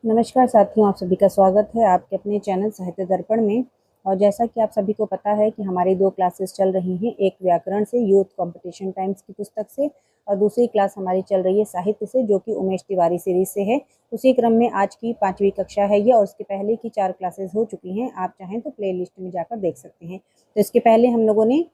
नमस्कार साथियों, आप सभी का स्वागत है आपके अपने चैनल साहित्य दर्पण में। और जैसा कि आप सभी को पता है कि हमारी दो क्लासेस चल रही हैं, एक व्याकरण से यूथ कंपटीशन टाइम्स की पुस्तक से और दूसरी क्लास हमारी चल रही है साहित्य से, जो कि उमेश तिवारी सीरीज से है। उसी क्रम में आज की 5वीं कक्षा है ये और उसके पहले की 4 क्लासेस हो चुकी हैं। आप चाहें तो प्ले लिस्ट में जाकर देख सकते हैं। तो इसके पहले हम लोगों ने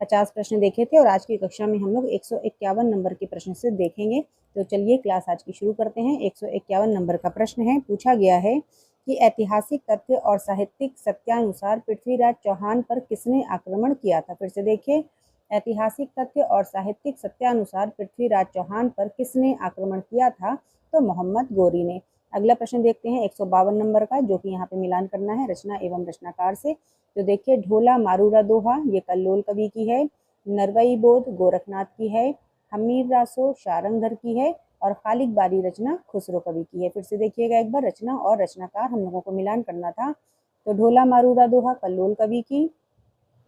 50 प्रश्न देखे थे और आज की कक्षा में हम लोग 151 नंबर के प्रश्न से देखेंगे। तो चलिए क्लास आज की शुरू करते हैं। 151 नंबर का प्रश्न है, पूछा गया है कि ऐतिहासिक तथ्य और साहित्यिक सत्यानुसार पृथ्वीराज चौहान पर किसने आक्रमण किया था। फिर से देखिए, ऐतिहासिक तथ्य और साहित्यिक सत्यानुसार पृथ्वीराज चौहान पर किसने आक्रमण किया था, तो मोहम्मद गोरी ने। अगला प्रश्न देखते हैं 152 नंबर का, जो कि यहाँ पे मिलान करना है रचना एवं रचनाकार से। तो देखिए, ढोला मारूरा दोहा ये कल्लोल कवि की है, नरवई बोध गोरखनाथ की है, हमीर रासो शारंगधर की है और खालिक बारी रचना खुसरो कवि की है। फिर से देखिएगा एक बार, रचना और रचनाकार हम लोगों को मिलान करना था। तो ढोला मारूरा दोहा कल्लोल कवि की,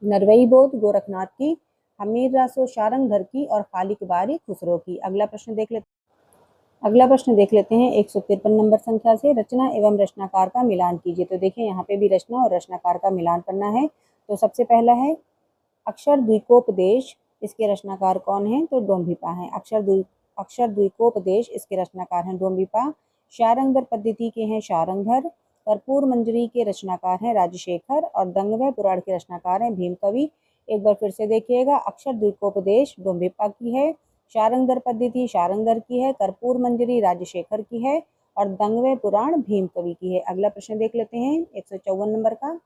नरवई बोध गोरखनाथ की, हमीर रासो शारंगधर की और खालिक बारी खुसरो की। अगला प्रश्न देख लेते हैं 153 नंबर संख्या से, रचना एवं रचनाकार का मिलान कीजिए। तो देखिए, यहाँ पे भी रचना और रचनाकार का मिलान करना है। तो सबसे पहला है अक्षर द्विकोपदेश, इसके रचनाकार कौन है, तो डोम्भिपा है। अक्षर द्विकोपदेश इसके रचनाकार हैं डोम्भिपा। शारंगधर पद्धति के हैं शारंगधर। कर्पूर मंजरी के रचनाकार हैं राजशेखर और दंगवय पुराण के रचनाकार हैं भीम कवि। एक बार फिर से देखिएगा, अक्षर द्विकोपदेश डोम्भिपा की है, शारंगधर पद्धति शारंगधर की है, कर्पूर मंजरी राजशेखर की है और दंगवय पुराण भीम कवि की है। अगला प्रश्न देख लेते हैं 154 नंबर का,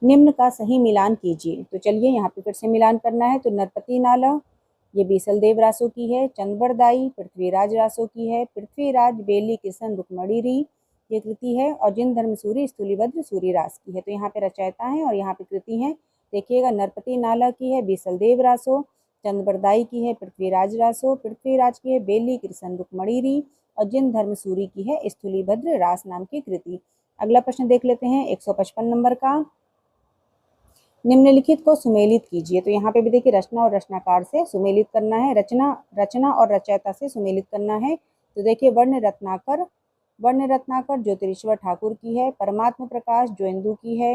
निम्न का सही मिलान कीजिए। तो चलिए यहाँ पे फिर से मिलान करना है। तो नरपति नाला ये बीसल देव रासो की है, चंद्रबरदाई पृथ्वीराज रासो की है, पृथ्वीराज बेली किशन रुक्मणी री ये कृति है और जिन धर्म सूरी स्थूलीभद्र सूरीरास की है। तो यहाँ पे रचयिता है और यहाँ पे कृति है। देखिएगा, नरपति नाला की है बीसल देव रासो, चंद्रबरदाई की है पृथ्वीराज रासो, पृथ्वीराज की है बेली कृष्ण रुक्मणी री और जिन धर्म सूरी की है स्थूलीभद्र रास नाम की कृति। अगला प्रश्न देख लेते हैं 155 नंबर का, निम्नलिखित को सुमेलित कीजिए। तो यहाँ पे भी देखिए, रचना और रचनाकार से सुमेलित करना है, रचना और रचयिता से सुमेलित करना है। तो देखिए, वर्ण रत्नाकर ज्योतिरीश्वर ठाकुर की है, परमात्म प्रकाश जोइंदू की है,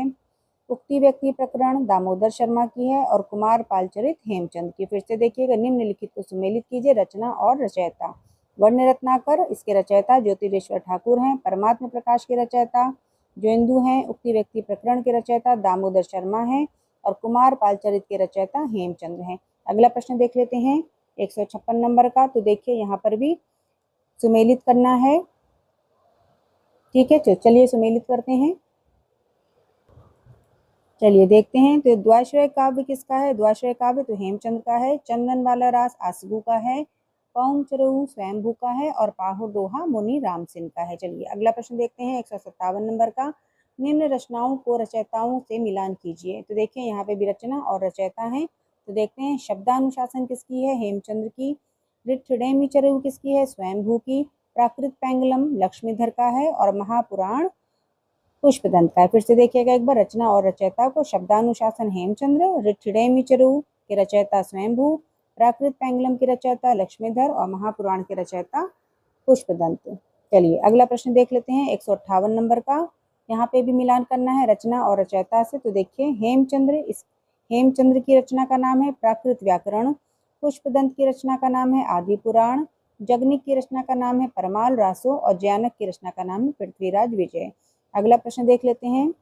उक्ति व्यक्ति प्रकरण दामोदर शर्मा की है और कुमार पालचरित हेमचंद की। फिर से देखिएगा, निम्नलिखित को सुमेलित कीजिए, रचना और रचयिता। वर्ण रत्नाकर इसके रचयिता ज्योतिरेश्वर ठाकुर हैं, परमात्म प्रकाश के रचयिता जोइंदू हैं, उक्ति व्यक्ति प्रकरण के रचयिता दामोदर शर्मा हैं और कुमार पालचरित के रचयिता हेमचंद्र हैं। अगला प्रश्न देख लेते हैं 156 नंबर का। तो देखिए, यहाँ पर भी सुमेलित करना है। ठीक है, तो चलिए सुमेलित करते हैं। चलिए देखते हैं। तो द्वाश्रय काव्य किसका है, द्वाश्रय काव्य तो हेमचंद्र का है, चंदन वाला रास आसगु का है, पौंग चरऊ स्वयंभू का है और पाहुर दोहा मुनि रामसिंह का है। चलिए अगला प्रश्न देखते हैं 157 नंबर का, निम्न रचनाओं को रचयिताओं से मिलान कीजिए। तो देखिए, यहाँ पे भी रचना और रचयिता है। तो देखते हैं, शब्दानुशासन किसकी है, हेमचंद्र की, ऋठिडेमी चरऊ किसकी है, स्वयंभू की, प्राकृत पैंगलम लक्ष्मीधर का है और महापुराण पुष्पदंत का है। फिर से देखिएगा एक बार, रचना और रचयिता को, शब्दानुशासन हेमचंद्र, ऋठिडेमी चरऊ के रचयिता स्वयंभू, प्राकृत पैंगलम के रचयिता लक्ष्मीधर और महापुराण के रचयिता पुष्पदंत। चलिए अगला प्रश्न देख लेते हैं 158 नंबर का, यहाँ पे भी मिलान करना है रचना और रचयिता से। तो देखिए, हेमचंद्र की रचना का नाम है प्राकृत व्याकरण, पुष्पदंत की रचना का नाम है आदि पुराण, जगनिक की रचना का नाम है परमाल रासो और जयानक की रचना का नाम है पृथ्वीराज विजय। अगला प्रश्न देख लेते हैं।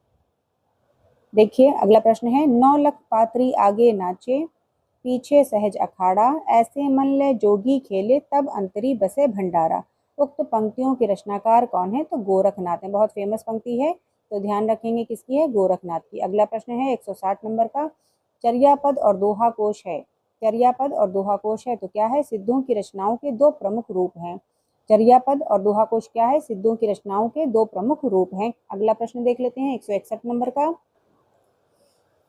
देखिए अगला प्रश्न है, 9 लख पात्री आगे नाचे पीछे सहज अखाड़ा, ऐसे मन ले जोगी खेले तब अंतरी बसे भंडारा। उक्त पंक्तियों के रचनाकार कौन है, तो गोरखनाथ है। बहुत फेमस पंक्ति है, तो ध्यान रखेंगे किसकी है, गोरखनाथ की। अगला प्रश्न है 160 नंबर का, चर्यापद और दोहा कोश है। चर्यापद और दोहा कोश है तो क्या है, सिद्धों की रचनाओं के दो प्रमुख रूप हैं। चर्यापद और दोहा कोश क्या है, सिद्धों की रचनाओं के दो प्रमुख रूप हैं। अगला प्रश्न देख लेते हैं 161 नंबर का।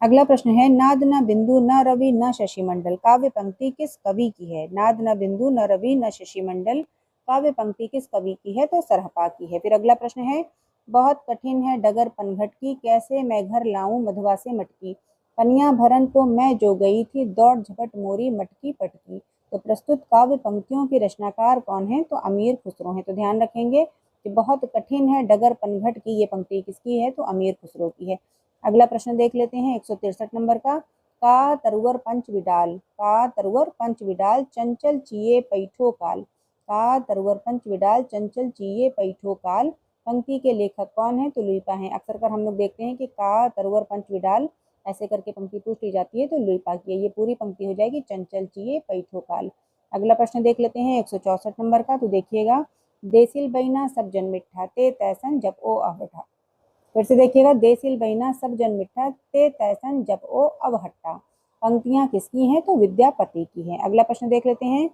अगला प्रश्न है, नाद न बिंदु न रवि न शशिमंडल काव्य पंक्ति किस कवि की है। नाद न बिंदु न रवि न शशिमंडल काव्य पंक्ति किस कवि की है, तो सरहपा की है। फिर अगला प्रश्न है, बहुत कठिन है डगर पनघट की, कैसे मैं घर लाऊं मधवा से मटकी, पनिया भरन को मैं जो गई थी, दौड़ झपट मोरी मटकी पटकी। तो प्रस्तुत काव्य पंक्तियों के रचनाकार कौन है, तो अमीर खुसरो हैं। तो ध्यान रखेंगे, कि बहुत कठिन है डगर पनघट की, ये पंक्ति किसकी है? तो अमीर खुसरो की है। अगला प्रश्न देख लेते हैं 163 नंबर का तरुवर पंच विडाल, का तरुवर पंच विडाल चंचल चिये पैठो काल, का तरुवर पंच विडाल चंचल चिये पैठो काल पंक्ति के लेखक कौन है? तो लुइपा हैं। अक्सर कर हम लोग देखते हैं कि का तरुवर पंच विडाल ऐसे करके पंक्ति पूछ ली जाती है, तो लुइपा की है। ये पूरी पंक्ति हो जाएगी चंचल चिये पैठो काल। अगला प्रश्न देख लेते हैं 164 नंबर का, तो देखिएगा देसिल बैना सब जन मिठा ते तैसन जब ओ अवठा। फिर से देखिएगा देसिल बैना सब जन मिठा ते तैसन जब ओ अवहट्टा। पंक्तियां किसकी हैं? तो विद्यापति की हैं। अगला प्रश्न देख लेते हैं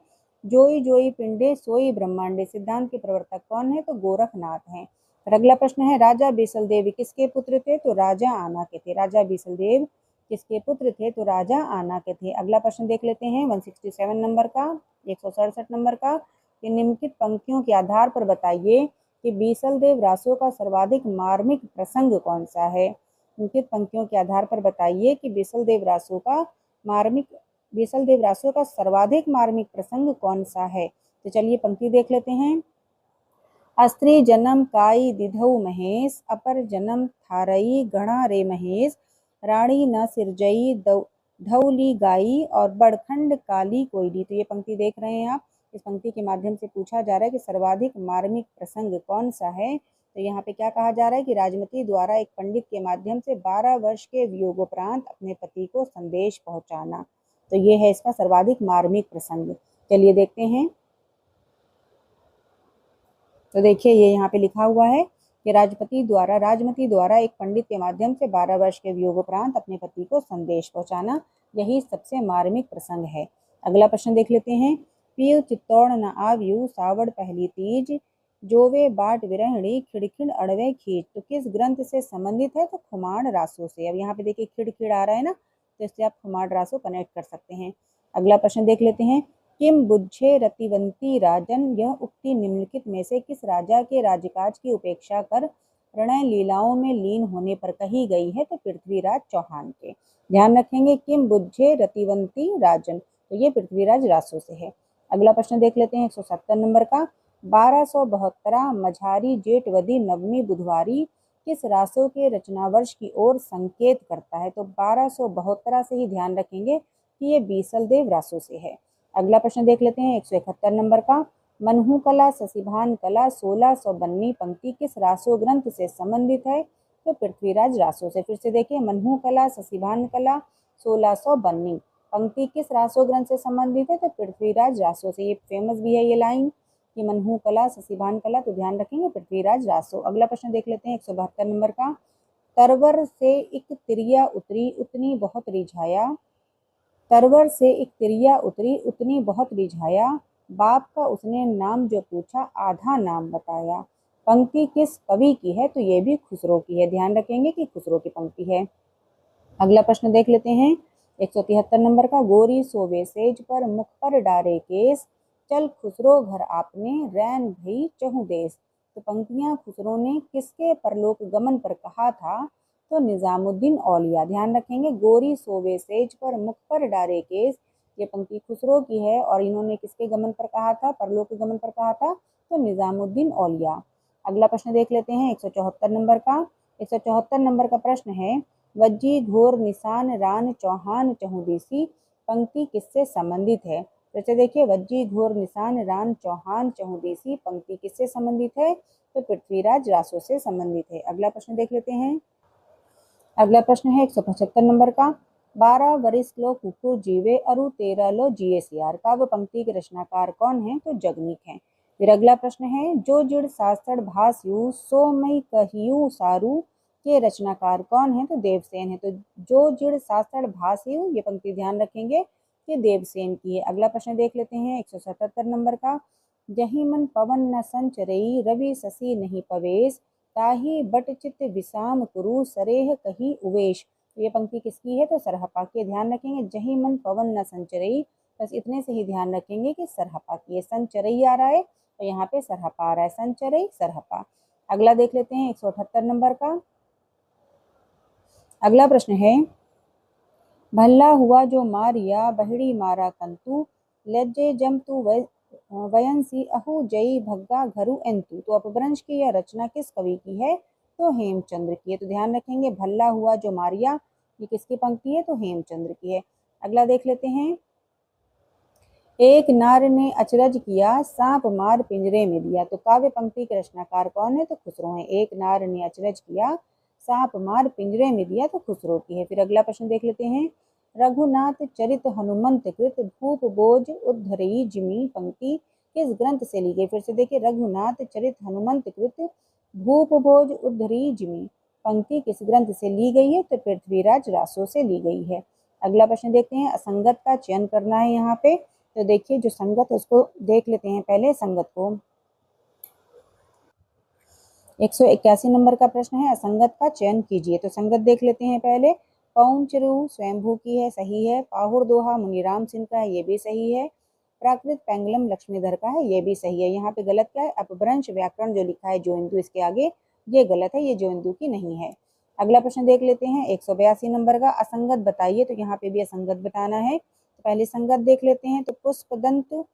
जोई जोई पिंडे सोई ब्रह्मांडे, सिद्धांत के प्रवर्तक कौन है? तो गोरखनाथ हैं। फिर अगला प्रश्न है राजा बीसल देव किसके पुत्र थे? तो राजा आना के थे। राजा बीसल देव किसके पुत्र थे? तो राजा आना के थे। अगला प्रश्न देख लेते हैं 167 नंबर का, 167 नंबर का, कि निम्नलिखित पंक्तियों के आधार पर बताइए कि बीसल देव रासो का सर्वाधिक मार्मिक प्रसंग कौन सा है? निम्नलिखित पंक्तियों के आधार पर बताइए कि बीसल देव रासो का सर्वाधिक मार्मिक प्रसंग कौन सा है? तो चलिए पंक्ति देख लेते हैं। अस्त्री जन्म काई दिधौ महेश, अपर जन्म थारई गणा रे महेश, रानी न सिरजई धौली गाई और बड़खंड काली कोयली। तो ये पंक्ति देख रहे हैं आप। इस पंक्ति के माध्यम से पूछा जा रहा है कि सर्वाधिक मार्मिक प्रसंग कौन सा है? तो यहाँ पे क्या कहा जा रहा है कि राजमती द्वारा एक पंडित के माध्यम से 12 वर्ष के वियोगोपरांत अपने पति को संदेश पहुंचाना। तो ये है इसका सर्वाधिक मार्मिक प्रसंग। चलिए देखते हैं। तो देखिए ये यहाँ पे लिखा हुआ है कि राजमती द्वारा एक पंडित के माध्यम से 12 वर्ष के वियोगोपरांत अपने पति को संदेश पहुंचाना, यही सबसे मार्मिक प्रसंग है। अगला प्रश्न देख लेते हैं। पीव चित्तौड़ न आव्यू सावड़ पहली तीज, जोवे बाट विरहणी खिड़खिड़ अड़वे खींच। तो किस ग्रंथ से संबंधित है? तो खुमाण रासो से। अब यहाँ पे देखिए खिड़खिड़ आ रहा है ना, तो इससे आप खुमाण रासो कनेक्ट कर सकते हैं। अगला प्रश्न देख लेते हैं। किम बुझे रतिवंती राजन, यह उक्ति निम्नलिखित में से किस राजा के राज्यकाज की उपेक्षा कर प्रणय लीलाओं में लीन होने पर कही गई है? तो पृथ्वीराज चौहान के। ध्यान रखेंगे किम बुझे रतिवंती राजन, तो ये पृथ्वीराज रासो से है। अगला प्रश्न देख लेते हैं 170 नंबर का। 1272 मझारी जेठवदी नवमी बुधवारी किस रासो के रचना वर्ष की ओर संकेत करता है? तो 1272 से ही ध्यान रखेंगे कि ये बीसल देव रासो से है। अगला प्रश्न देख लेते हैं 171 नंबर का। मनहू कला ससीभान कला 1692 पंक्ति किस रासो ग्रंथ से संबंधित है? तो पृथ्वीराज रासो से। फिर से देखिए मनहू कला ससीभान कला 1692 पंक्ति किस रासो ग्रंथ से संबंधित है? तो पृथ्वीराज रासो से। ये फेमस भी है ये लाइन कि मनहू कला ससीभान कला, तो ध्यान रखेंगे पृथ्वीराज रासो। अगला प्रश्न देख लेते हैं 172 नंबर का। तरवर से एक तिरिया उतरी उतनी बहुत रिझाया, तरवर से एक तिरिया उतरी उतनी बहुत रिझाया, बाप का उसने नाम जो पूछा आधा नाम बताया। पंक्ति किस कवि की है? तो ये भी खुसरो की है। ध्यान रखेंगे कि खुसरो की पंक्ति है। अगला प्रश्न देख लेते हैं 173 नंबर का। गोरी सोवे सेज पर मुख पर डारे केस, चल खुसरो घर आपने रैन भई चहु देश। तो पंक्तियां खुसरो ने किसके परलोक गमन पर कहा था? तो निजामुद्दीन औलिया। ध्यान रखेंगे गोरी सोवे सेज पर मुख पर डारे केस, ये पंक्ति खुसरो की है और इन्होंने किसके गमन पर कहा था? परलोक गमन पर कहा था, तो निजामुद्दीन औलिया। अगला प्रश्न देख लेते हैं 174 नंबर का। 174 नंबर का प्रश्न है वज्जी घोर निशान रान चौहान चहुदेसी पंक्ति किससे संबंधित है? फिर से देखिए वज्जी घोर निशान रान चौहान चहुदेसी पंक्ति किससे संबंधित है? तो पृथ्वीराज रासो से संबंधित है। अगला प्रश्न देख लेते हैं। अगला प्रश्न है 175 नंबर का। 12 वरिस लो कुकुर जीवे अरु 13 लो जिये सियार, काव्य पंक्ति के रचनाकार कौन है? तो जगनीक हैं। फिर अगला प्रश्न है जो जिड़ सासड़ भासयु सो मई कहियु सारू के रचनाकार कौन है? तो देवसेन है। तो जो जिड़ सासड़ भासयु, ये पंक्ति ध्यान रखेंगे कि देवसेन की है। अगला प्रश्न देख लेते हैं 177 नंबर का। जही मन पवन न संचरई रवि शशि नहीं पवेश, ताही बट चित विषाम कुरु सरेह कही उवेश। तो ये पंक्ति किसकी है? तो सरहपा की। ध्यान रखेंगे जही मन पवन न संचरई, बस इतने से ही ध्यान रखेंगे कि सरहपा की है। संचरई आ रहा है तो यहाँ पे सरहपा आ रहा है, संचरई सरहपा। अगला देख लेते हैं 178 नंबर का। अगला प्रश्न है भल्ला हुआ जो मारिया बहड़ी मारा कंतु, लज्जे जम तू वयंसी अहु जई भग्गा घरु एंतु। तो अपभ्रंश की यह रचना किस कवि की है? तो हेमचंद्र की है। तो ध्यान रखेंगे भल्ला हुआ जो मारिया, ये किसकी पंक्ति है? तो हेमचंद्र की है। अगला देख लेते हैं। एक नार ने अचरज किया, सांप मार पिंजरे में दिया। तो काव्य पंक्ति के रचनाकार कौन है? तो खुसरो है। एक नार ने अचरज किया, सांप मार पिंजरे में दिया, तो खुसरो की है। फिर अगला प्रश्न देख लेते हैं। रघुनाथ चरित हनुमंत कृत भूप बोझ उद्धरई जिमी पंक्ति किस ग्रंथ से ली गई? फिर से देखिए, रघुनाथ चरित हनुमंत कृत भूप बोझ उद्धरई जिमी पंक्ति किस ग्रंथ से ली गई है? तो पृथ्वीराज रासो से ली गई है। अगला प्रश्न देखते हैं। असंगत का चयन करना है यहाँ पे। तो देखिए जो संगत है उसको देख लेते हैं पहले संगत को। 181 नंबर का प्रश्न है, असंगत का चयन कीजिए। तो संगत देख लेते हैं पहले। पौंचरू स्वयंभू की है, सही है। पाहुर दोहा मुनिराम सिंह का है, ये भी सही है। प्राकृत पेंगलम लक्ष्मीधर का है, ये भी सही है। यहाँ पे गलत क्या है? अपभ्रंश व्याकरण जो लिखा है जोइंदू इसके आगे, ये गलत है, ये जोइंदू की नहीं है। अगला प्रश्न देख लेते हैं 182 नंबर का। असंगत बताइए। तो यहाँ पे भी असंगत बताना है। तो पहले संगत देख लेते हैं। तो पुष्पदंत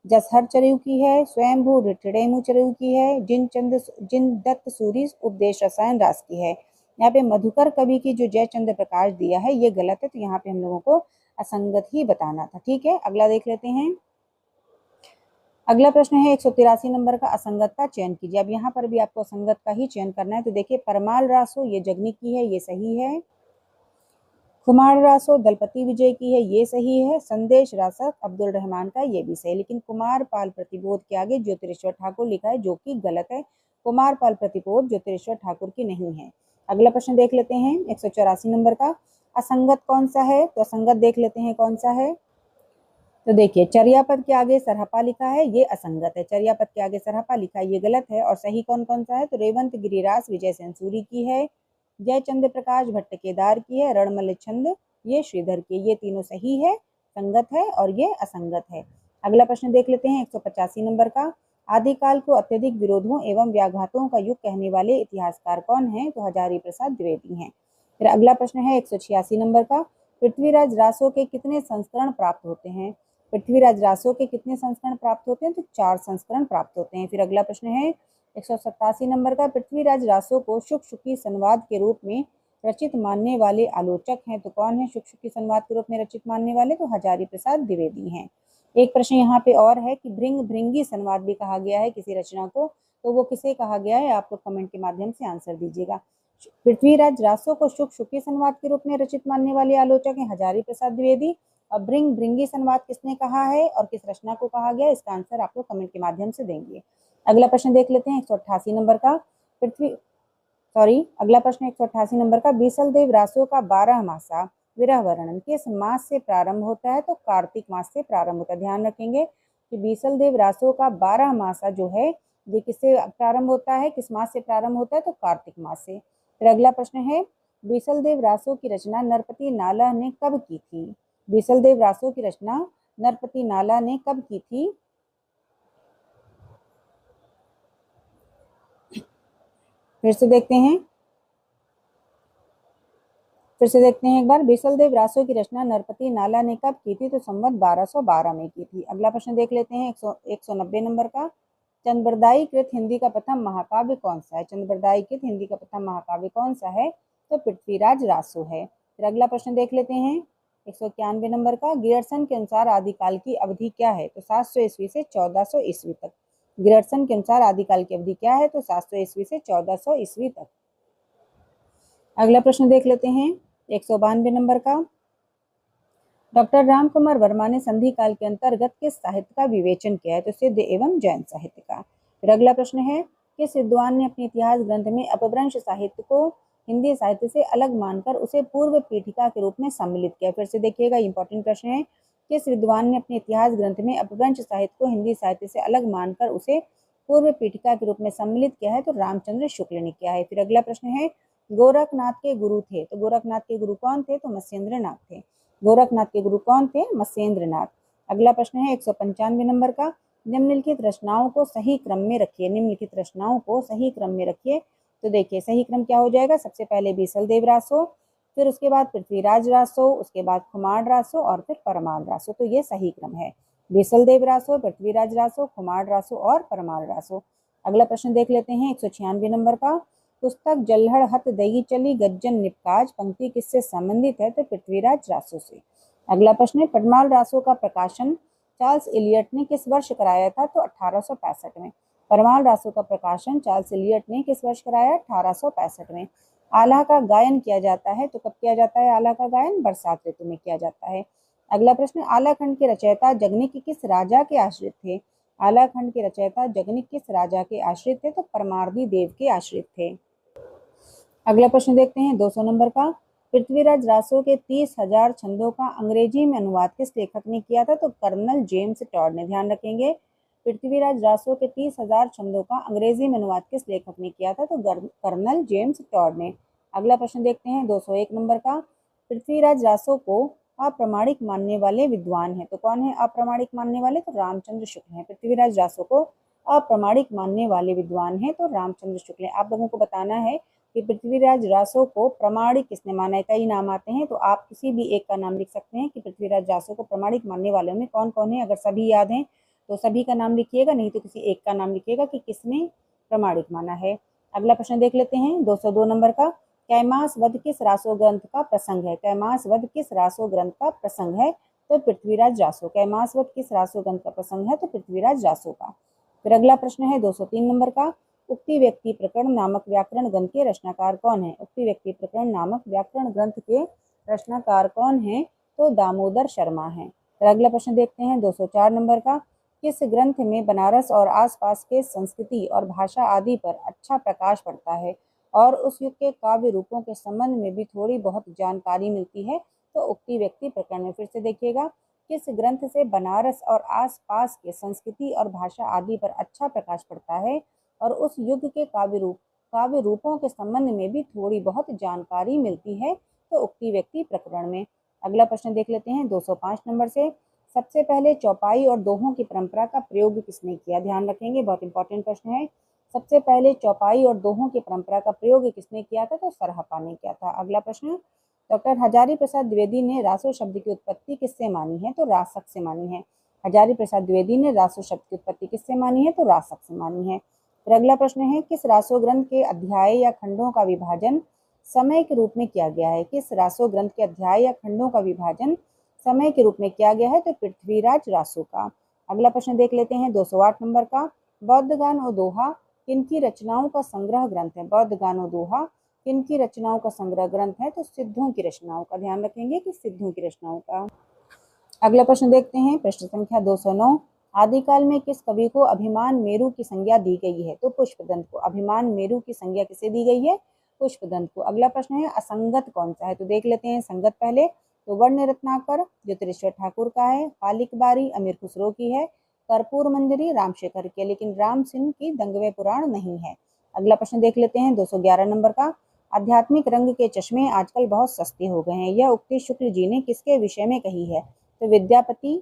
जसहर चरयू की है, स्वयंभू ऋठिडेमु चरयू की है, जिन दत्त सूरी उपदेश रसायन रास की है। यहाँ पे मधुकर कवि की जो जयचंद्र प्रकाश दिया है ये गलत है। तो यहाँ पे हम लोगों को असंगत ही बताना था। ठीक है, अगला देख लेते हैं। अगला प्रश्न है 183 नंबर का। असंगत का चयन कीजिए। अब यहाँ पर भी आपको असंगत का ही चयन करना है। तो देखिए, परमाल रासो ये जगनी की है, ये सही है। कुमार रासो दलपति विजय की है, ये सही है। संदेश रासक अब्दुल रहमान का, ये भी सही। लेकिन कुमार पाल प्रतिबोध के आगे ज्योतिरेश्वर ठाकुर लिखा है, जो कि गलत है। कुमार पाल प्रतिबोध ज्योतिरेश्वर ठाकुर की नहीं है। अगला प्रश्न देख लेते हैं 184 नंबर का। असंगत कौन सा है? तो असंगत देख लेते हैं कौन सा है। तो देखिए, चर्यापद के आगे सरहपा लिखा है, ये असंगत है। चर्यापद के आगे सरहपा लिखा है, ये गलत है। और सही कौन कौन सा है? तो रेवंत गिरिराज विजय सेंसूरी की है, जयचंद्र प्रकाश भट्ट केदार की है, रणमल छंद ये श्रीधर की, ये तीनों सही है, संगत है और ये असंगत है। अगला प्रश्न देख लेते हैं 185 नंबर का। आदिकाल को अत्यधिक विरोधों एवं व्याघातों का युग कहने वाले इतिहासकार कौन है? तो हजारी प्रसाद द्विवेदी हैं। फिर अगला प्रश्न है 186 नंबर का। पृथ्वीराज रासो के कितने संस्करण प्राप्त होते हैं? पृथ्वीराज रासो के कितने संस्करण प्राप्त होते हैं? तो 4 संस्करण प्राप्त होते हैं। फिर अगला प्रश्न है 187 नंबर का। पृथ्वीराज रासो को शुक शुकी संवाद के रूप में रचित मानने वाले आलोचक हैं। तो कौन है शुक शुकी संवाद के रूप में रचित मानने वाले? तो हजारी प्रसाद द्विवेदी हैं। एक प्रश्न यहाँ पे और है कि भृंग भृंगी संवाद भी कहा गया है किसी रचना को, तो वो किसे कहा गया है? आप लोग कमेंट के माध्यम से आंसर दीजिएगा। पृथ्वीराज रासो को शुक शुकी संवाद के रूप में रचित मानने वाले आलोचक हैं हजारी प्रसाद द्विवेदी। और भृंग भृंगी संवाद किसने कहा है और किस रचना को कहा गया? इसका आंसर आप लोग कमेंट के माध्यम से देंगे। अगला प्रश्न देख लेते हैं 188 नंबर का। अगला प्रश्न 188 नंबर का। बीसल देव रासो का 12 मासा विरह वर्णन किस मास से प्रारंभ होता है? तो कार्तिक मास से प्रारंभ होता है। ध्यान रखेंगे कि बीसल देव रासो का 12 मासा जो है ये किससे प्रारंभ होता है, किस मास से प्रारंभ होता है? तो कार्तिक मास से। फिर अगला प्रश्न है, बीसल देव रासो की रचना नरपति नाला ने कब की थी? बीसल देव रासो की रचना नरपति नाला ने कब की थी? फिर से देखते हैं एक बार। बीसल देव रासो की रचना नरपति नाला ने कब की थी? तो संवत 1212 में की थी। अगला प्रश्न देख लेते हैं 190 नंबर का। चंद्रबरदाई कृत हिंदी का प्रथम महाकाव्य कौन सा है? चंद्रबरदाई कृत हिंदी का प्रथम महाकाव्य कौन सा है? तो पृथ्वीराज रासो है। फिर अगला प्रश्न देख लेते हैं 191 नंबर का। गियर्सन के अनुसार आदिकाल की अवधि क्या है? तो 700 ईस्वी से 1400 ईस्वी तक। गियर्सन के अनुसार आदिकाल की अवधि क्या है? तो 700 ईस्वी से 1400 ईस्वी तक। अगला प्रश्न देख लेते हैं 192 नंबर का। डॉक्टर राम कुमार वर्मा ने संधि काल के अंतर्गत किस साहित्य का विवेचन किया है? तो सिद्ध एवं जैन साहित्य का। फिर अगला प्रश्न है, किस विद्वान ने अपने इतिहास ग्रंथ में अपभ्रंश साहित्य को हिंदी साहित्य से अलग मानकर उसे पूर्व पीठिका के रूप में सम्मिलित किया? फिर से देखिएगा, इंपॉर्टेंट प्रश्न है। किस विद्वान ने अपने इतिहास ग्रंथ में अपभ्रंश साहित्य को हिंदी साहित्य से अलग मानकर उसे पूर्व पीठिका के रूप में सम्मिलित किया है? तो रामचंद्र शुक्ल ने किया है। फिर अगला प्रश्न है, गोरखनाथ के गुरु थे। तो गोरखनाथ के गुरु कौन थे? तो मत्स्येंद्र नाथ थे। गोरखनाथ के गुरु कौन थे? मत्स्येंद्र नाथ। अगला प्रश्न है 195 नंबर का। निम्नलिखित रचनाओं को सही क्रम में रखिए। निम्नलिखित रचनाओं को सही क्रम में रखिए। तो देखिए, सही क्रम क्या हो जाएगा? सबसे पहले बीसल देव रासो, फिर उसके बाद पृथ्वीराज रासो, उसके बाद कुमार रासो और फिर परमाल रासो। तो ये सही क्रम है। बीसलदेव रासो, पृथ्वीराज रासो, खुमार रासो और परमार रासो। अगला प्रश्न देख लेते हैं 196 नंबर का। पुस्तक जल्हड़ हत दई चली गज्जन निपकाज पंक्ति किससे संबंधित है? तो पृथ्वीराज रासो से। अगला प्रश्न है परमार रासो का प्रकाशन चार्ल्स इलियट ने किस वर्ष कराया था? तो 1865 में। परमार रासो का प्रकाशन चार्ल्स इलियट ने किस वर्ष कराया? 1865 में। आला का गायन किया जाता है, तो कब किया जाता है आला का गायन? बरसात ऋतु में किया जाता है। अगला प्रश्न आलाखंड के रचयिता जगनिक किस राजा के आश्रित थे? आलाखंड के रचयिता जगनिक किस राजा के आश्रित थे? तो परमार्दी देव के आश्रित थे। अगला प्रश्न देखते हैं 200 नंबर का। पृथ्वीराज रासो के 30,000 छंदों का अंग्रेजी में अनुवाद किस लेखक ने किया था? तो कर्नल जेम्स टॉड ने। ध्यान रखेंगे, पृथ्वीराज रासो के 30,000 छंदों का अंग्रेजी में अनुवाद किस लेखक ने किया था? तो कर्नल जेम्स टॉड ने। अगला प्रश्न देखते हैं 201 नंबर का। पृथ्वीराज रासो को अप्रामाणिक मानने वाले विद्वान हैं, तो कौन है अप्रामाणिक मानने वाले? तो रामचंद्र शुक्ल हैं। पृथ्वीराज रासो को अप्रामाणिक मानने वाले विद्वान हैं तो रामचंद्र शुक्ल हैं। आप लोगों को बताना है कि पृथ्वीराज रासो को प्रमाणिक किसने माना है? कई नाम आते हैं, तो आप किसी भी एक का नाम लिख सकते हैं कि पृथ्वीराज रासो को प्रमाणिक मानने वालों में कौन कौन है। अगर सभी याद हैं तो सभी का नाम लिखिएगा, नहीं तो किसी एक का नाम लिखिएगा कि किसने प्रमाणिक माना है। अगला प्रश्न देख लेते हैं 202 नंबर का। कैमास वध किस रासो ग्रंथ का प्रसंग है? कैमास वध किस रासो ग्रंथ का प्रसंग है? तो पृथ्वीराज रासो। कैमास वध किस रासो ग्रंथ का प्रसंग है? तो पृथ्वीराज रासो का। फिर अगला प्रश्न है 203 नंबर का। उक्ति व्यक्ति प्रकरण नामक व्याकरण ग्रंथ के रचनाकार कौन है? उक्ति व्यक्ति प्रकरण नामक व्याकरण ग्रंथ के रचनाकार कौन है? तो दामोदर शर्मा है। फिर अगला प्रश्न देखते हैं 204 नंबर का। किस ग्रंथ में बनारस और आसपास के संस्कृति और भाषा आदि पर अच्छा प्रकाश पड़ता है और उस युग के काव्य रूपों के संबंध में भी थोड़ी बहुत जानकारी मिलती है? तो उक्ति व्यक्ति प्रकरण में। फिर से देखिएगा, किस ग्रंथ से बनारस और आसपास के संस्कृति और भाषा आदि पर अच्छा प्रकाश पड़ता है और उस युग के काव्य रूपों के संबंध में भी थोड़ी बहुत जानकारी मिलती है? तो उक्ति व्यक्ति प्रकरण में। अगला प्रश्न देख लेते हैं 205 नंबर से। सबसे पहले चौपाई और दोहों की परंपरा का प्रयोग किसने किया? ध्यान रखेंगे, बहुत इंपॉर्टेंट प्रश्न है। सबसे पहले चौपाई और दोहों की परंपरा का प्रयोग किसने किया था? तो सरहपा ने किया था। अगला प्रश्न, डॉक्टर हजारी प्रसाद द्विवेदी ने रासो शब्द की उत्पत्ति किससे मानी है? तो रासक से मानी है। हजारी प्रसाद द्विवेदी ने रासो शब्द की उत्पत्ति किससे मानी है? तो रासक से मानी है। फिर अगला प्रश्न है, किस रासो ग्रंथ के अध्याय या खंडों का विभाजन समय के रूप में किया गया है? किस रासो ग्रंथ के अध्याय या खंडों का विभाजन समय के रूप में किया गया है? तो पृथ्वीराज रासो का। अगला प्रश्न देख लेते हैं 208 नंबर का। बौद्ध गान और दोहा किनकी रचनाओं का संग्रह ग्रंथ है? बौद्ध गान और दोहा किनकी रचनाओं का संग्रह ग्रंथ है? तो सिद्धों की रचनाओं का। ध्यान रखेंगे कि सिद्धों की रचनाओं का। अगला प्रश्न देखते हैं प्रश्न संख्या 209। आदिकाल में किस कवि को अभिमान मेरु की संज्ञा दी गई है? तो पुष्पदंत को। अभिमान मेरु की संज्ञा किसे दी गई है? पुष्पदंत को। अगला प्रश्न है असंगत कौन सा है? तो देख लेते हैं संगत पहले। तो वर्ण रत्नाकर ज्योतिरेश्वर ठाकुर का है, पालिक बारी अमीर खुसरो की है, कर्पूर मंजरी रामशेखर की है, लेकिन राम सिंह की दंगवे पुराण नहीं है। अगला प्रश्न देख लेते हैं 211 नंबर का। आध्यात्मिक रंग के चश्मे आजकल बहुत सस्ते हो गए हैं, यह उक्ति शुक्ल जी ने किसके विषय में कही है? तो विद्यापति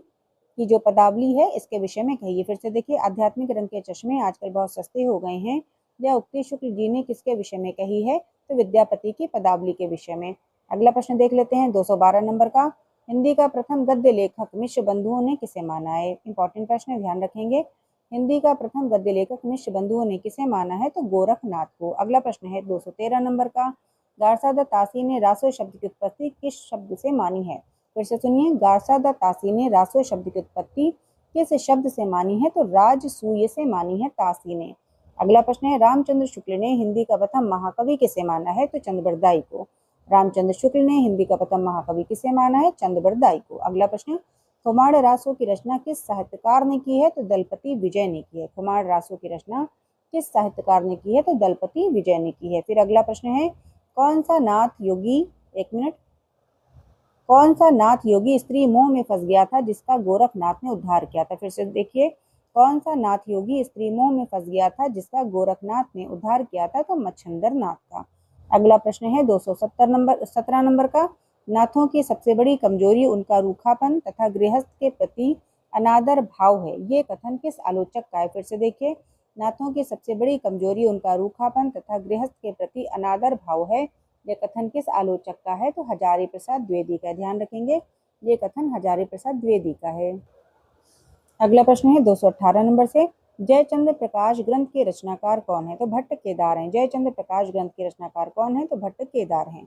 की जो पदावली है इसके विषय में कही है। फिर से देखिए, आध्यात्मिक रंग के चश्मे आजकल बहुत सस्ते हो गए हैं, यह उक्ति शुक्ल जी ने किसके विषय में कही है? तो विद्यापति की पदावली के विषय में। अगला प्रश्न देख लेते हैं 212 नंबर का। हिंदी का प्रथम गद्य लेखक मिश्र बंधुओं ने किसे माना है? इंपॉर्टेंट प्रश्न है, ध्यान रखेंगे। हिंदी का प्रथम गद्य लेखक मिश्र बंधुओं ने किसे माना है? तो गोरखनाथ को। अगला प्रश्न है 213 नंबर का। गारसादा तासी ने रासो शब्द की उत्पत्ति किस शब्द से मानी है? फिर से सुनिए, गारसादा तासी ने रासो शब्द की उत्पत्ति किस शब्द से मानी है? तो राजसूय से मानी है तासी ने। अगला प्रश्न है, रामचंद्र शुक्ल ने हिंदी का प्रथम महाकवि किसे माना है? तो चंद्रबरदाई को। रामचंद्र शुक्ल ने हिंदी का प्रथम महाकवि किसे माना है? चंद्रबरदाई को। अगला प्रश्न, खुमार रासो की रचना किस साहित्यकार ने की है? तो दलपति विजय ने की है। खुमार रासो की रचना किस साहित्यकार ने की है? तो दलपति विजय ने की है। फिर अगला प्रश्न है, कौन सा नाथ योगी, एक मिनट, कौन सा नाथ योगी स्त्री मोह में फंस गया था जिसका गोरखनाथ ने उद्धार किया था? फिर से देखिए, कौन सा नाथ योगी स्त्री मोह में फंस गया था जिसका गोरखनाथ ने उद्धार किया था? तो मच्छंदर नाथ का। अगला प्रश्न है 217 नंबर का। नाथों की सबसे बड़ी कमजोरी उनका रूखापन तथा गृहस्थ के प्रति अनादर भाव है, ये कथन किस आलोचक का है? फिर से देखिए, नाथों की सबसे बड़ी कमजोरी उनका रूखापन तथा गृहस्थ के प्रति अनादर भाव है, यह कथन किस आलोचक का है? तो हजारी प्रसाद द्विवेदी का। ध्यान रखेंगे, ये कथन हजारी प्रसाद द्विवेदी का है। अगला प्रश्न है 218 नंबर से, जयचंद्र प्रकाश ग्रंथ के रचनाकार कौन है? तो भट्ट केदार हैं। जयचंद्र प्रकाश ग्रंथ के रचनाकार कौन है? तो भट्ट केदार हैं।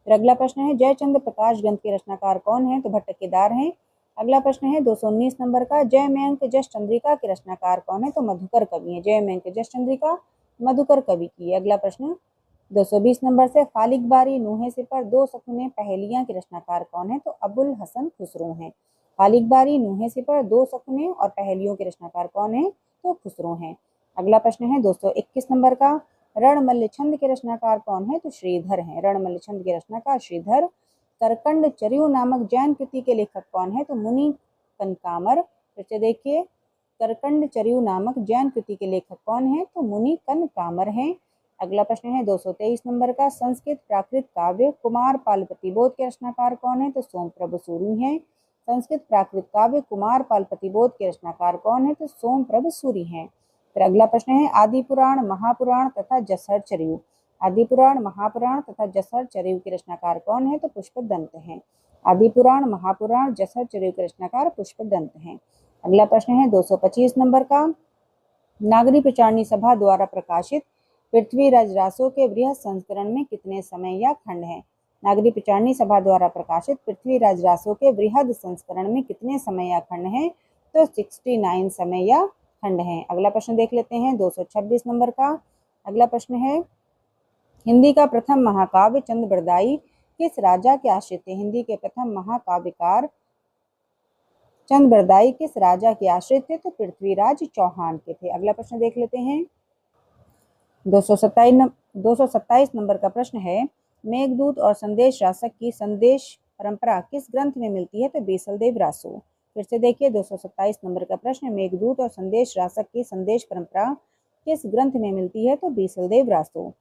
फिर अगला प्रश्न है, जयचंद्र प्रकाश ग्रंथ के रचनाकार कौन है? तो भट्ट केदार हैं। अगला प्रश्न है 219 नंबर का, जयमयंक जस चंद्रिका के रचनाकार कौन है? तो मधुकर कवि हैं। जयमयंक जस चंद्रिका मधुकर कवि की है। अगला प्रश्न 220 नंबर से, खालिक बारी नूहे सिपर दो सकुने पहेलियां के रचनाकार कौन है? तो अबुल हसन खुसरो हैं। खालिक बारी नूहे सिपर दो सकुने और पहेलियों के रचनाकार कौन है? तो खुसरो हैं। अगला प्रश्न है 221 नंबर का, रणमल्ल छंद के रचनाकार कौन है? तो श्रीधर हैं। रणमल्ल छंद के रचनाकार श्रीधर। करकंड चर्यु नामक जैन कृति के लेखक कौन है? तो मुनि कनकामर। फिर से देखिए, करकंड चर्यु नामक जैन कृति के लेखक कौन है? तो मुनि कनकामर हैं। अगला प्रश्न है 223 नंबर का, संस्कृत प्राकृत काव्य कुमार पाल प्रतिबोध के रचनाकार कौन है? तो सोमप्रभ सूरी हैं। संस्कृत प्राकृत काव्य कुमार पाल प्रतिबोध के रचनाकार कौन है? तो सोमप्रभ सूरी हैं। फिर अगला प्रश्न है, आदि पुराण महापुराण तथा जसहर चर्यु, आदि पुराण महापुराण तथा जसहर चर्यु के रचनाकार कौन है? तो पुष्पदंत हैं। आदि पुराण महापुराण जसहर चर्यु के रचनाकार पुष्पदंत हैं। अगला प्रश्न है 225 नंबर का, नागरी प्रचारणी सभा द्वारा प्रकाशित पृथ्वीराज रासो के बृहद संस्करण में कितने समय या खंड हैं? नागरी प्रचारणी सभा द्वारा प्रकाशित पृथ्वीराज रासो के बृहद संस्करण में कितने समय या खंड हैं? तो 69 समय या खंड हैं। अगला प्रश्न देख लेते हैं 226 नंबर का। अगला प्रश्न है, हिंदी का प्रथम महाकाव्य चंद्रबरदाई किस राजा के आश्रित थे? हिंदी के प्रथम महाकाव्यकार चंद्रबरदाई किस राजा के आश्रित थे? तो पृथ्वीराज चौहान के थे। अगला प्रश्न देख लेते हैं 227 नंबर का प्रश्न है, मेघदूत और संदेश रासक की संदेश परंपरा किस ग्रंथ में मिलती है? तो बीसलदेव रासो। फिर से देखिए 227 नंबर का प्रश्न, मेघदूत और संदेश रासक की संदेश परंपरा किस ग्रंथ में मिलती है? तो बीसलदेव रासो।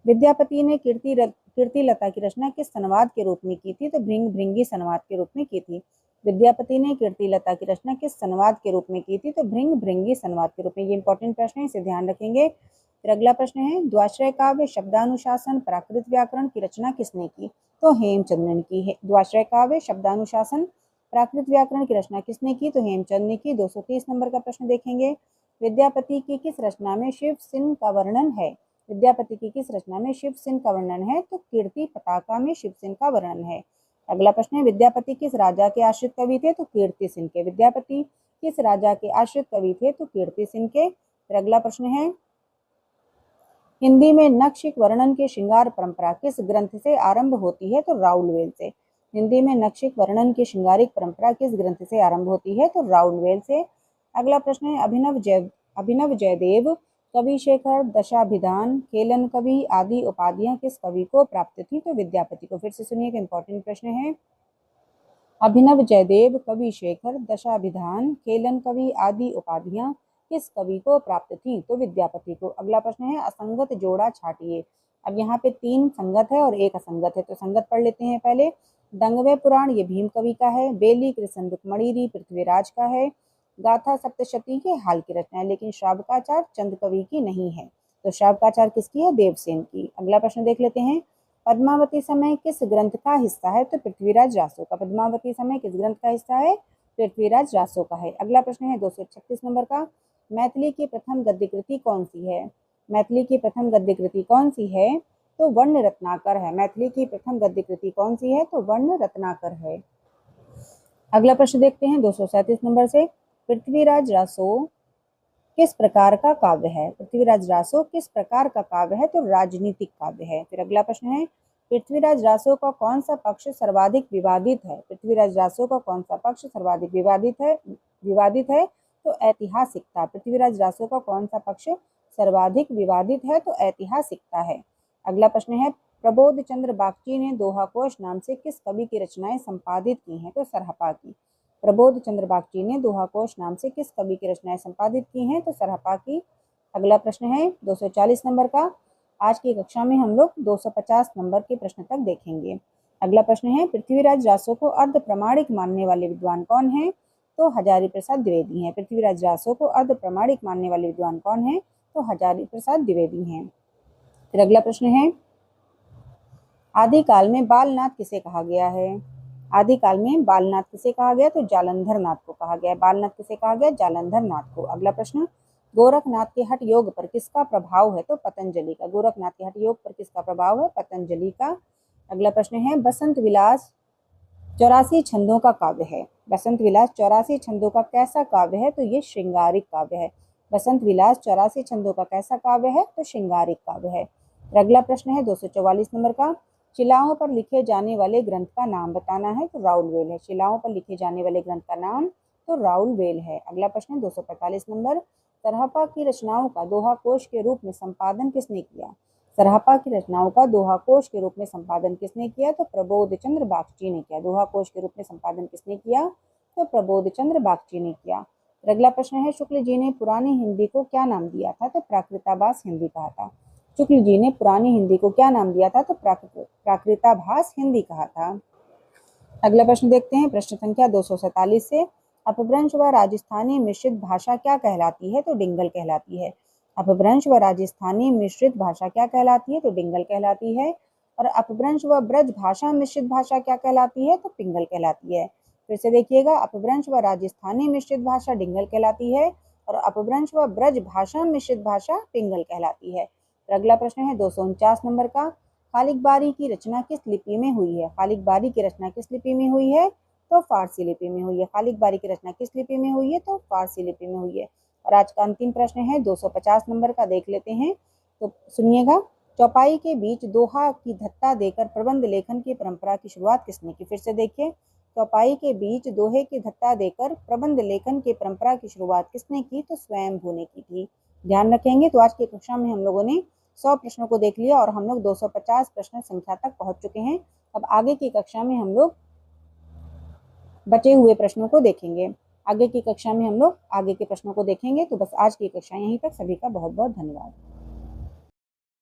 विद्यापति ने कीर्ति लता की रचना किस संवाद के रूप में की थी? तो भृंग भृंगी संवाद के रूप में की थी। विद्यापति ने कीर्ति लता की रचना किस संवाद के रूप में की थी? तो भृंग भृंगी संवाद के रूप में। ये इंपॉर्टेंट प्रश्न है, इसे ध्यान रखेंगे। फिर अगला प्रश्न है, द्वाश्रय काव्य शब्दानुशासन प्राकृत व्याकरण की रचना किसने की? तो हेमचंद ने की है। द्वाश्रय काव्य शब्दानुशासन प्राकृत व्याकरण की रचना किसने की? तो हेमचंद ने की। 230 नंबर का प्रश्न देखेंगे, विद्यापति की किस रचना में शिव सिंह का वर्णन है? विद्यापति की किस रचना में शिव सिंह का वर्णन है? तो कीर्ति पताका में शिव सिंह का वर्णन है। अगला प्रश्न है, विद्यापति किस राजा के आश्रित कवि थे? तो कीर्ति सिंह के। विद्यापति किस राजा के आश्रित कवि थे? तो कीर्ति सिंह के। फिर अगला प्रश्न है, हिंदी में नक्षिक वर्णन के श्रृंगार परंपरा किस ग्रंथ से आरंभ होती है? तो राउलवेल से। हिंदी में नक्षिक वर्णन की श्रृंगारिक परंपरा किस ग्रंथ से आरंभ होती है? तो राउलवेल से। अगला प्रश्न है, अभिनव जयदेव कवि शेखर दशाभिधान खेलन कवि आदि उपाधियां किस कवि को प्राप्त थी? तो विद्यापति को। फिर से सुनिए, इंपॉर्टेंट प्रश्न है, अभिनव जयदेव कवि शेखर दशाभिधान खेलन कवि आदि उपाधियां किस कवि को प्राप्त थी? तो विद्यापति को। अगला प्रश्न है, असंगत जोड़ा छाटिए। अब यहाँ पे 3 संगत है और 1 असंगत है, तो संगत पढ़ लेते हैं पहले। दंगवे पुराण ये भीम कवि का है, बेली कृष्ण रुक्मणीरी पृथ्वीराज का है, गाथा सप्तशती के हाल की रचना है, लेकिन श्रावकाचार चंद कवि की नहीं है। तो श्रावकाचार किसकी है? देवसेन की। अगला प्रश्न देख लेते हैं, पद्मावती समय किस ग्रंथ का हिस्सा है? तो पृथ्वीराज रासो का। पद्मावती समय किस ग्रंथ का हिस्सा है? पृथ्वीराज रासो का है। अगला प्रश्न है 236 नंबर का, मैथिली की प्रथम गद्य कृति कौन सी है? मैथिली की प्रथम गद्य कृति कौन सी है? तो वर्ण रत्नाकर है। मैथिली की प्रथम गद्य कृति कौन सी है? तो वर्ण रत्नाकर है। अगला प्रश्न देखते हैं 237 नंबर से, पृथ्वीराज रासो किस प्रकार का काव्य है? पृथ्वीराज रासो किस प्रकार का काव्य है? तो राजनीतिक काव्य है। फिर अगला प्रश्न है, पृथ्वीराज रासो का कौन सा पक्ष सर्वाधिक विवादित है? पृथ्वीराज रासो का कौन सा पक्ष सर्वाधिक विवादित है? तो ऐतिहासिकता। पृथ्वीराज रासो का कौन सा पक्ष सर्वाधिक विवादित है? तो ऐतिहासिकता है। अगला प्रश्न है, प्रबोध चंद्र बागची ने दोहा कोश नाम से किस कवि की रचनाएं संपादित की हैं? तो सरहपा की। प्रबोध चंद्र बागची ने दोहा कोश नाम से किस कवि की रचनाएं संपादित की हैं? तो सरहपा की। अगला प्रश्न है 240 नंबर का। आज की कक्षा में हम लोग 250 नंबर के प्रश्न तक देखेंगे। अगला प्रश्न है, पृथ्वीराज रासो को अर्ध प्रमाणिक मानने वाले विद्वान कौन हैं? तो हजारी प्रसाद द्विवेदी हैं। पृथ्वीराज रासो को अर्ध प्रमाणिक मानने वाले विद्वान कौन हैं? तो हजारी प्रसाद द्विवेदी हैं। फिर अगला प्रश्न है, आदिकाल में बालनाथ किसे कहा गया है? आदिकाल में बालनाथ किसे कहा गया? तो जालंधर नाथ को कहा गया। बालनाथ किसे कहा गया? जालंधर नाथ को। अगला प्रश्न, गोरखनाथ के हठ योग पर किसका प्रभाव है? तो पतंजलि का। गोरखनाथ के हठ योग पर किसका प्रभाव है? पतंजलि का। अगला प्रश्न है, बसंत विलास 84 छंदों का काव्य है। बसंत विलास 84 छंदों का कैसा काव्य है? तो ये श्रृंगारिक काव्य है। बसंत विलास 84 छंदों का कैसा काव्य है? तो श्रृंगारिक काव्य है। अगला प्रश्न है 244 नंबर का, शिलाओं पर लिखे जाने वाले ग्रंथ का नाम बताना है। तो राउलवेल है। शिलाओं पर लिखे जाने वाले ग्रंथ का नाम तो राउलवेल है। अगला प्रश्न है 245 नंबर, सरहपा की रचनाओं का दोहा कोश के रूप में संपादन किसने किया? सरहपा की रचनाओं का दोहा कोश के रूप में संपादन किसने किया? तो प्रबोध चंद्र बागची ने किया। दोहा कोश के रूप में संपादन किसने किया? तो प्रबोध चंद्र बागची ने किया। अगला प्रश्न है, शुक्ल जी ने पुरानी हिंदी को क्या नाम दिया था? तो प्राकृताभास हिंदी कहा था। शुक्ल जी ने पुरानी हिंदी को क्या नाम दिया था? तो प्राकृताभास हिंदी कहा था। अगला प्रश्न देखते हैं, प्रश्न संख्या 247 से, अपभ्रंश व राजस्थानी मिश्रित भाषा क्या कहलाती है? तो डिंगल कहलाती है। अपभ्रंश व राजस्थानी मिश्रित भाषा क्या कहलाती है? तो डिंगल कहलाती है। और अपभ्रंश व ब्रज भाषा मिश्रित भाषा क्या कहलाती है? तो पिंगल कहलाती है। फिर से देखिएगा, अपभ्रंश व राजस्थानी मिश्रित भाषा डिंगल कहलाती है और अपभ्रंश व ब्रज भाषा मिश्रित भाषा पिंगल कहलाती है। अगला प्रश्न है 249 नंबर का, खालिक बारी की रचना किस लिपि में हुई है? खालिक बारी की रचना किस लिपि में हुई है? तो फारसी लिपि में हुई है। खालिक बारी की रचना किस लिपि में हुई है? तो फारसी लिपि में हुई है। और आज का अंतिम प्रश्न है 250 नंबर का, देख लेते हैं। तो सुनिएगा, चौपाई के बीच दोहा की धत्ता देकर प्रबंध लेखन की परंपरा की शुरुआत किसने की? फिर से देखिए, चौपाई के बीच दोहे की धत्ता देकर प्रबंध लेखन की परंपरा की शुरुआत किसने की? तो स्वयंभू ने की थी। ध्यान रखेंगे। तो आज की कक्षा में हम लोगों ने 100 प्रश्नों को देख लिया और हम लोग 250 प्रश्न संख्या तक पहुंच चुके हैं। अब आगे की कक्षा में हम लोग बचे हुए प्रश्नों को देखेंगे। आगे की कक्षा में हम लोग आगे के प्रश्नों को देखेंगे। तो बस आज की कक्षा यहीं तक। सभी का बहुत बहुत धन्यवाद।